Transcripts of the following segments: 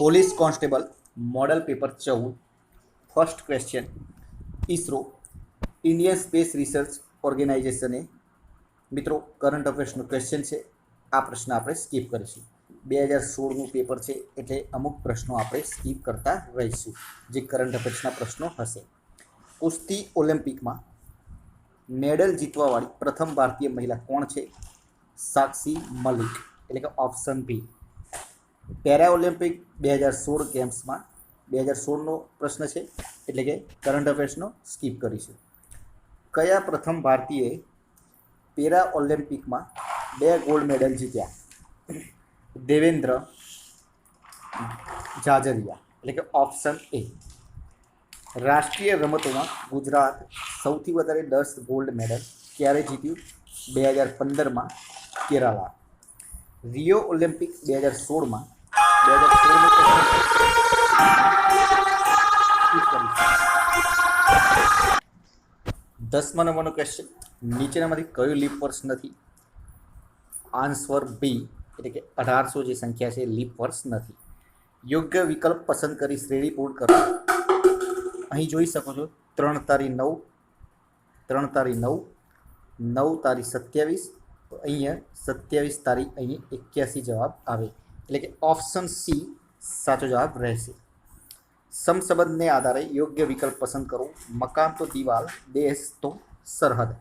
Police constable model paper 14 first question ISRO Indian space research ઓર્ગેનાઇઝેશને મિત્રો current અફેર્સનો question છે. આ પ્રશ્ન આપણે સ્કીપ કરીશું. 2016નું પેપર છે એટલે અમુક પ્રશ્નો આપણે સ્કીપ કરતા રહીશું જે કરંટ અફેર્સના પ્રશ્નો હશે. કુસ્તી ઓલિમ્પિકમાં મેડલ જીતવાવાળી પ્રથમ ભારતીય મહિલા કોણ છે? સાક્ષી મલિક, એટલે કે ઓપ્શન બી. પેરા ઓલિમ્પિક 2016 ગેમ્સમાં 2016નો પ્રશ્ન છે એટલે કે કરંટ અફેર્સનો સ્કીપ કરીશું. કયા પ્રથમ ભારતીયએ પેરા ઓલિમ્પિકમાં 2 ગોલ્ડ મેડલ જીત્યા? દેવેન્દ્ર ઝાઝરિયા, એટલે કે ઓપ્શન એ. રાષ્ટ્રીય રમતોમાં ગુજરાત સૌથી વધારે 10 ગોલ્ડ મેડલ ક્યારે જીત્યું? 2015માં કેરાલા. રિયો ઓલિમ્પિક 2016માં 10મા નંબરનો ક્વેશ્ચન, નીચેનામાંથી કયું લીપ વર્ષ નથી? આન્સર બી, એટલે કે 1800 જે સંખ્યા છે લીપ વર્ષ નથી. યોગ્ય વિકલ્પ પસંદ કરી શ્રેણી પૂર્ણ કરો. અહીં જોઈ શકો છો 3 તારી 9, 3 તારી 9, 9 તારી 27, તો અહીંયા 27 તારી અહીં 81 જવાબ આવે, એટલે કે ઓપ્શન સી સાચો જવાબ રહેશે. સમસંબંધને આધારે યોગ્ય વિકલ્પ પસંદ કરો. મકાન તો દિવાલ, દેશ તો સરહદ.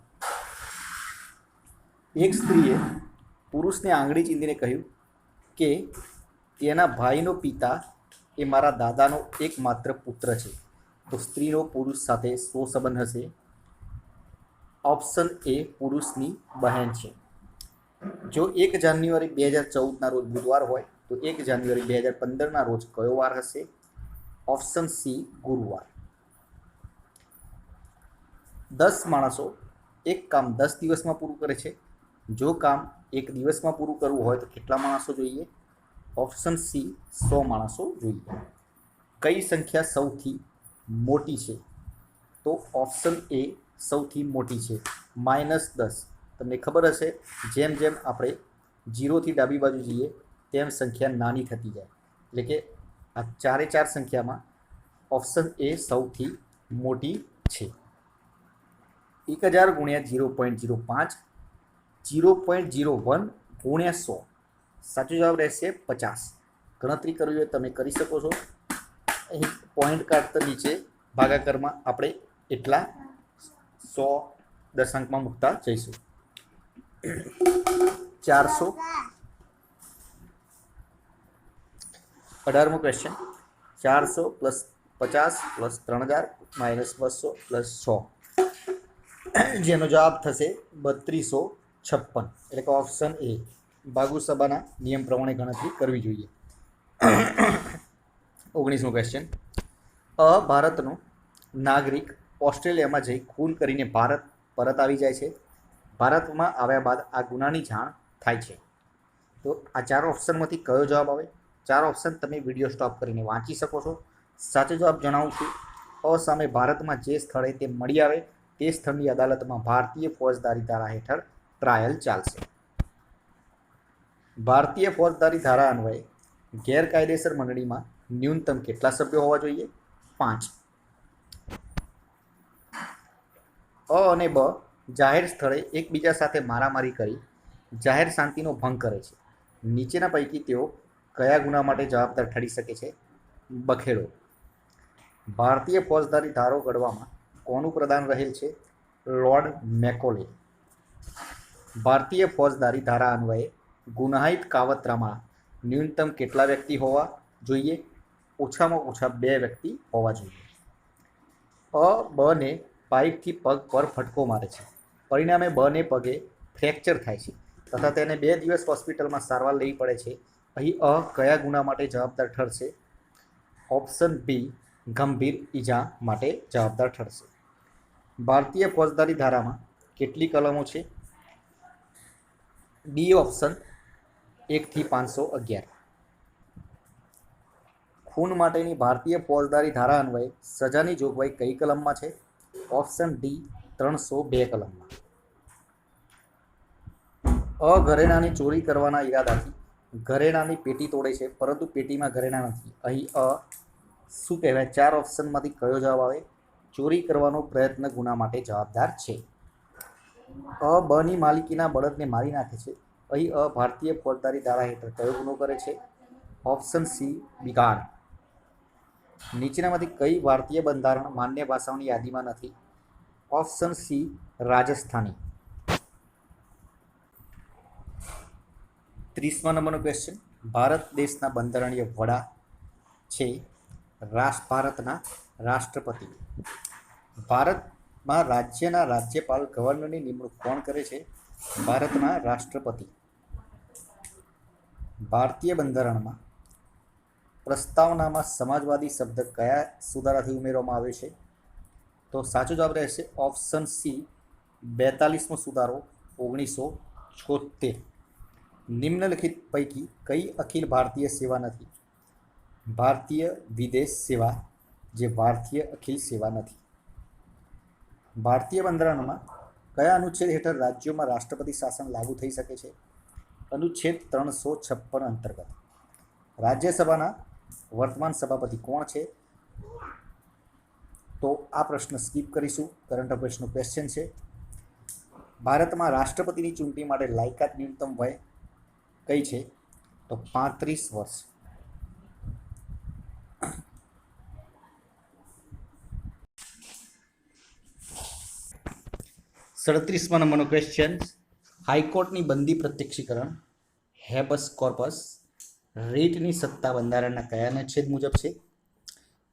એક સ્ત્રીએ પુરુષને આંગળી ચીંધીને કહ્યું કે તેના ભાઈનો પિતા એ મારા દાદાનો એકમાત્ર પુત્ર છે, તો સ્ત્રીનો પુરુષ સાથે શો સંબંધ હશે? ઓપ્શન એ પુરુષની બહેન છે. જો 1 જાન્યુઆરી 2014ના રોજ બુધવાર હોય તો 1 જાન્યુઆરી 2015ના રોજ કયો વાર હશે? ઓપ્શન સી ગુરુવાર. 10 માણસો એક કામ 10 દિવસમાં પૂરું કરે છે. જો કામ 1 દિવસમાં પૂરું કરવું હોય તો કેટલા માણસો જોઈએ? ઓપ્શન સી 100 માણસો જોઈએ. કઈ સંખ્યા સૌથી મોટી છે? તો ઓપ્શન એ સૌથી મોટી છે, -10. તમને ખબર હશે જેમ જેમ આપણે 0થી ડાબી બાજુ જઈએ તેમ સંખ્યા નાની થતી જાય, એટલે કે આ 4 સંખ્યામાં ઓપ્શન એ સૌથી મોટી છે. 1000 ગુણ્યા 0.05, 0.01 ગુણ્યા 100, સાચો જવાબ રહેશે 50. ગણતરી કરવી હોય તમે કરી શકો છો. અહીં પોઈન્ટ કાઢતા નીચે ભાગાકારમાં આપણે એટલા 100 દશાંકમાં મૂકતા જઈશું. 400. 18મો ક્વેશ્ચન, 400 + 50 + 3000 - 200 + 100, જેનો જવાબ થશે 3256, એટલે કે ઓપ્શન એ. ભાગુસભાના નિયમ પ્રમાણે ગણતરી કરવી જોઈએ. 19મો ક્વેશ્ચન, ભારતનો નાગરિક ઓસ્ટ્રેલિયામાં જઈ ખૂન કરીને ભારત પરત આવી જાય છે. ભારતમાં આવ્યા બાદ આ ગુનાની જાણ થાય છે. તો આ 4 ઓપ્શનમાંથી કયો જવાબ આવે? 4 ઓપ્શન તમે વિડીયો સ્ટોપ કરીને વાંચી શકો છો. સાચો જવાબ જણાવું છું. સામે ભારતમાં જે સ્થળે તે મળી આવે તે સ્થળની અદાલતમાં ભારતીય ફોજદારી ધારા હેઠળ ટ્રાયલ ચાલશે. ભારતીય ફોજદારી ધારા અન્વયે ગેરકાયદેસર મંડળીમાં ન્યૂનતમ કેટલા સભ્યો હોવા જોઈએ? 5. અને બ, જાહેર સ્થળે એકબીજા સાથે મારામારી કરી જાહેર શાંતિનો ભંગ કરે છે. નીચેના પૈકી તેઓ કયા ગુના માટે જવાબદાર ઠરી શકે છે? બખેડો. ભારતીય ફોજદારી ધારો ઘડવામાં કોનું પ્રદાન રહેલ છે? Lord Macaulay. ભારતીય ફોજદારી ધારા અન્વયે ગુનાહિત કાવતરામાં ન્યૂનતમ કેટલા વ્યક્તિ હોવા જોઈએ? ઓછામાં ઓછા 2 વ્યક્તિ હોવા જોઈએ. બને પાઇપથી પગ પર ફટકો મારે છે, પરિણામે બને પગે ફ્રેક્ચર થાય છે તથા તેને 2 દિવસ હોસ્પિટલમાં સારવાર લેવી પડે છે. અહીં કયા ગુના માટે જવાબદાર ઠરશે? ઓપ્શન બી, ગંભીર ઈજા માટે જવાબદાર ઠરશે. ભારતીય ફોજદારી ધારામાં કેટલી કલમો છે? ડી ઓપ્શન 1 થી 511. ખૂન માટેની ભારતીય ફોજદારી ધારા અન્વયે સજાની જોગવાઈ કઈ કલમમાં છે? Option D 302 કલમમાં. ઘરેણાની ચોરી કરવાના ઈરાદાથી ઘરેણાની પેટી તોડે છે પરંતુ પેટીમાં ઘરેણા નથી. અહીં શું કહેવાય? 4 ઓપ્શનમાંથી કયો જવાબ આવે? ચોરી કરવાનો પ્રયત્ન ગુના માટે જવાબદાર છે. બની માલિકીના બળદને મારી નાખે છે. અહીં ભારતીય ફોજદારી ધારા હેઠળ કયો ગુનો કરે છે? ઓપ્શન સી બિગાડ. નીચેનામાંથી કઈ ભારતીય બંધારણ માન્ય ભાષાઓની યાદીમાં નથી? Option C Rajasthani. 30મા નંબરનો ક્વેશ્ચન. ભારત દેશના બંધારણીય વડા છે ભારતના રાષ્ટ્રપતિ. ભારતમાં રાજ્યના રાજ્યપાલ ગવર્નરની નિમણૂક કોણ કરે છે? ભારતના રાષ્ટ્રપતિ. ભારતીય બંધારણમાં પ્રસ્તાવનામાં સમાજવાદી શબ્દ કયા સુધારાથી ઉમેરવામાં આવ્યો છે? તો સાચો જવાબ રહેશે ઓપ્શન સી 42મો સુધારો 1976. નિમ્નલિખિત પૈકી કઈ અખિલ ભારતીય સેવા નથી? ભારતીય વિદેશ સેવા, જે ભારતીય અખિલ સેવા નથી. ભારતીય બંધારણમાં કયા અનુચ્છેદ હેઠળ રાજ્યોમાં રાષ્ટ્રપતિ શાસન લાગુ થઈ શકે છે? અનુચ્છેદ 356 અંતર્ગત. રાજ્યસભાના વર્તમાન સભાપતિ કોણ છે? તો આ પ્રશ્ન સ્કીપ કરીશું. કરંટ અફેર્સનો ક્વેશ્ચન છે. ભારતમાં રાષ્ટ્રપતિની ચૂંટણી માટે લાયકાત ન્યૂનતમ વય કઈ છે? તો 35 વર્ષ. 37મા નંબરનો ક્વેશ્ચન. હાઈકોર્ટની બંદી પ્રત્યક્ષીકરણ હેબસ કોર્પસ રીટની સત્તા બંધારણના કયા અનુચ્છેદ મુજબ છે?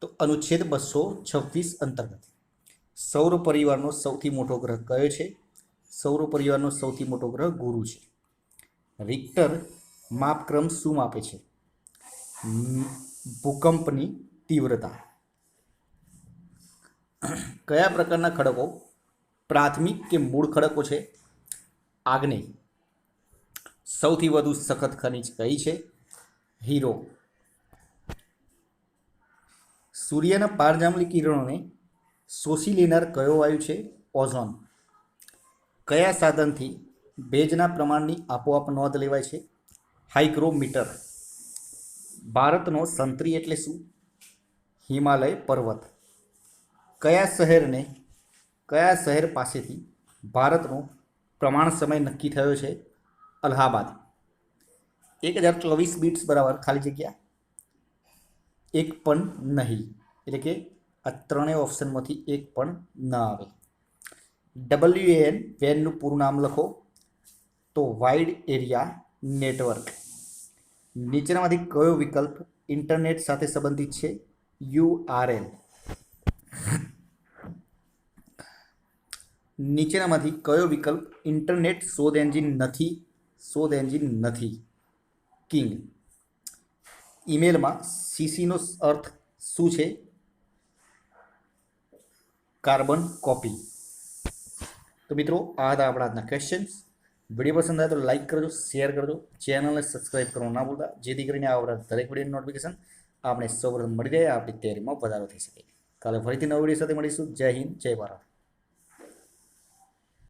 તો અનુચ્છેદ 226 અંતર્ગત. સૌર પરિવારનો સૌથી મોટો ગ્રહ કયો છે? સૌર પરિવારનો સૌથી મોટો ગ્રહ ગુરુ છે. રિક્ટર માપક્રમ શું માપે છે? ભૂકંપની તીવ્રતા. કયા પ્રકારના ખડકો પ્રાથમિક કે મૂળ ખડકો છે? આગ્નેય. સૌથી વધુ સખત ખનિજ કઈ છે? હીરો. સૂર્યના પારજાંબલી કિરણોને શોષી લેનાર કયો વાયુ છે? ઓઝોન. કયા સાધનથી ભેજના પ્રમાણની આપોઆપ નોંધ લેવાય છે? હાઇગ્રોમીટર. ભારતનો સંતરી એટલે શું? હિમાલય પર્વત. કયા શહેર પાસેથી ભારતનો પ્રમાણ સમય નક્કી થયો છે? અલ્હાબાદ. 1024 બીટ્સ બરાબર ખાલી જગ્યા એક પણ નહીં, એટલે કે આ ત્રણેય ઓપ્શનમાંથી એક પણ ન આવે. WAN વેનનું પૂરું નામ લખો તો વાઇડ એરિયા નેટવર્ક. નીચેનામાંથી કયો વિકલ્પ ઇન્ટરનેટ સાથે સંબંધિત છે? URL. નીચેનામાંથી કયો વિકલ્પ ઇન્ટરનેટ શોધ એન્જિન નથી? કિંગ. ઈમેલમાં CCનો અર્થ શું છે? Carbon copy. તો મિત્રો આ હતા આપણા આજના ક્વેશ્ચન્સ. વિડીયો પસંદ આવે તો લાઇક કરજો, શેર કરજો, ચેનલને સબસ્ક્રાઈબ કરવાનું ના ભૂલતા, જેથી કરીને આવનાર દરેક વિડીયોની નોટિફિકેશન આપણે સૌપ્રથમ મળી રહે, આપણી તૈયારીમાં વધારો થઈ શકે. કાલે ફરીથી નવા વિડીયો સાથે મળીશું. જય હિન્દ, જય ભારત.